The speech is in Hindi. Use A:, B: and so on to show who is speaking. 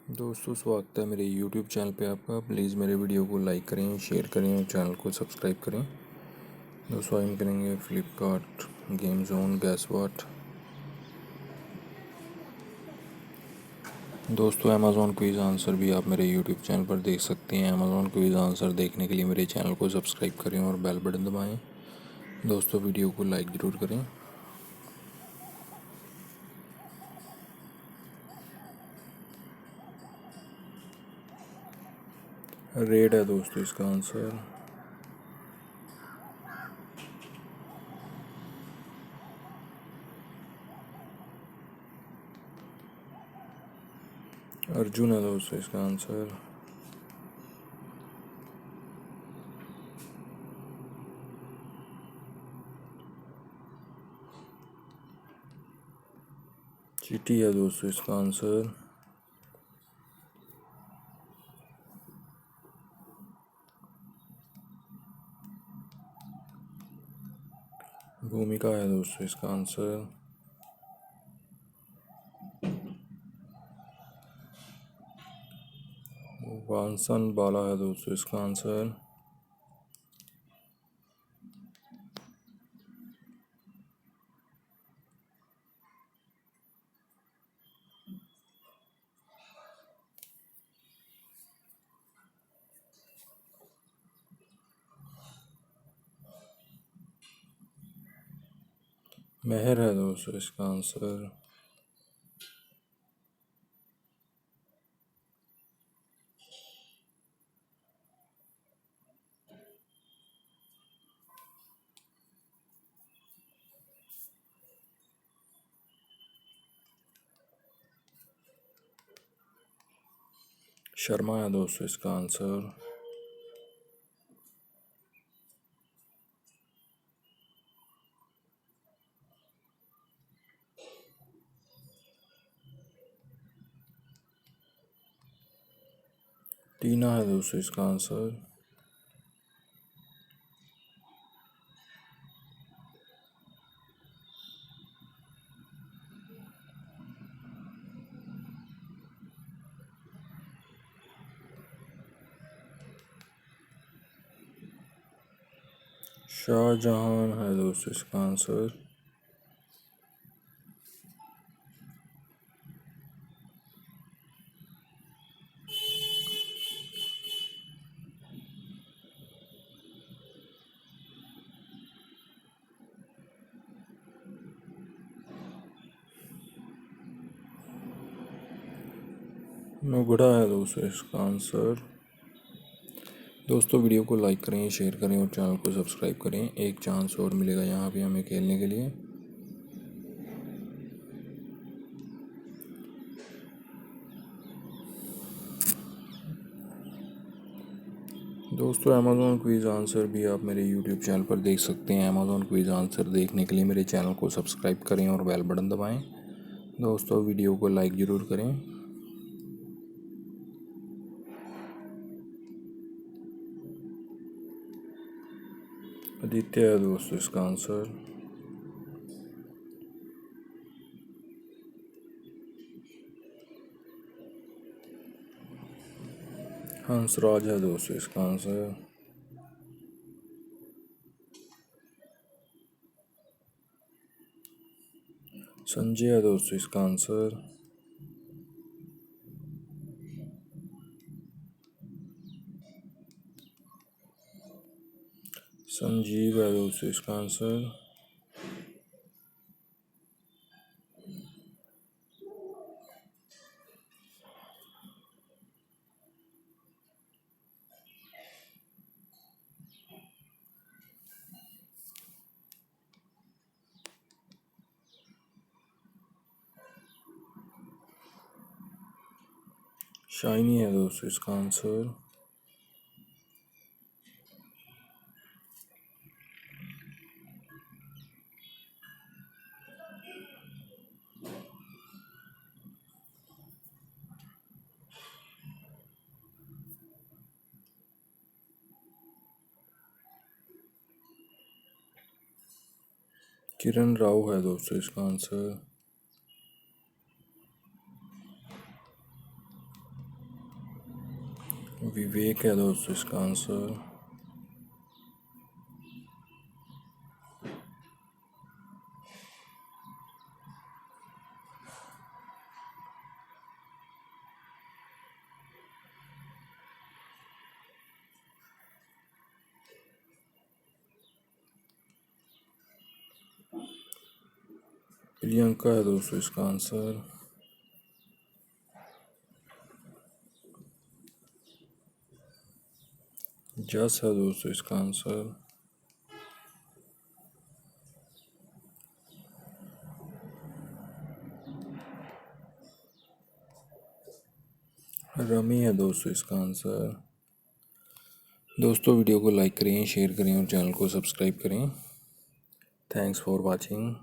A: दोस्तों, स्वागत है मेरे YouTube चैनल पे आपका। प्लीज़ मेरे वीडियो को लाइक करें, शेयर करें और चैनल को सब्सक्राइब करें। दोस्तों, हम करेंगे फ्लिपकार्ट गेम जोन गैस वाट। दोस्तों, अमेज़ॉन क्विज़ आंसर भी आप मेरे YouTube चैनल पर देख सकते हैं। अमेज़ॉन क्विज़ आंसर देखने के लिए मेरे चैनल को सब्सक्राइब करें और बेल बटन दबाएं। दोस्तों, वीडियो को लाइक ज़रूर करें। रेड है दोस्तों इसका आंसर। अर्जुन है दोस्तों इसका आंसर। चीटी है दोस्तों इसका आंसर। भूमिका है दोस्तों इसका आंसर। वांसन बाला है दोस्तों इसका आंसर। मेहर है दोस्तों इसका आंसर। शर्मा है दोस्तों इसका आंसर। टीना है दोस्तों इसका आंसर। शाहजहां है दोस्तों इसका आंसर। नुगड़ा है दोस्तों इसका आंसर। दोस्तों, वीडियो को लाइक करें, शेयर करें और चैनल को सब्सक्राइब करें। एक चांस और मिलेगा यहाँ पे हमें खेलने के लिए। दोस्तों, अमेज़ॉन क्विज़ आंसर भी आप मेरे YouTube चैनल पर देख सकते हैं। अमेज़ॉन क्विज़ आंसर देखने के लिए मेरे चैनल को सब्सक्राइब करें और बेल बटन दबाएं। दोस्तों, वीडियो को लाइक ज़रूर करें। आदित्य है दोस्तों इसका आंसर। हंसराज है दोस्तों इसका आंसर। संजय है दोस्तों इसका आंसर। संजीव है दोस्तों इसका आंसर। शाइनी है दोस्तों इसका आंसर। किरण राव है दोस्तों इसका आंसर। विवेक है दोस्तों इसका आंसर। प्रियंका है दोस्तों इसका आंसर। जस है दोस्तों इसका आंसर। रमी है दोस्तों इसका आंसर। दोस्तों वीडियो को लाइक करें, शेयर करें और चैनल को सब्सक्राइब करें। Thanks for watching.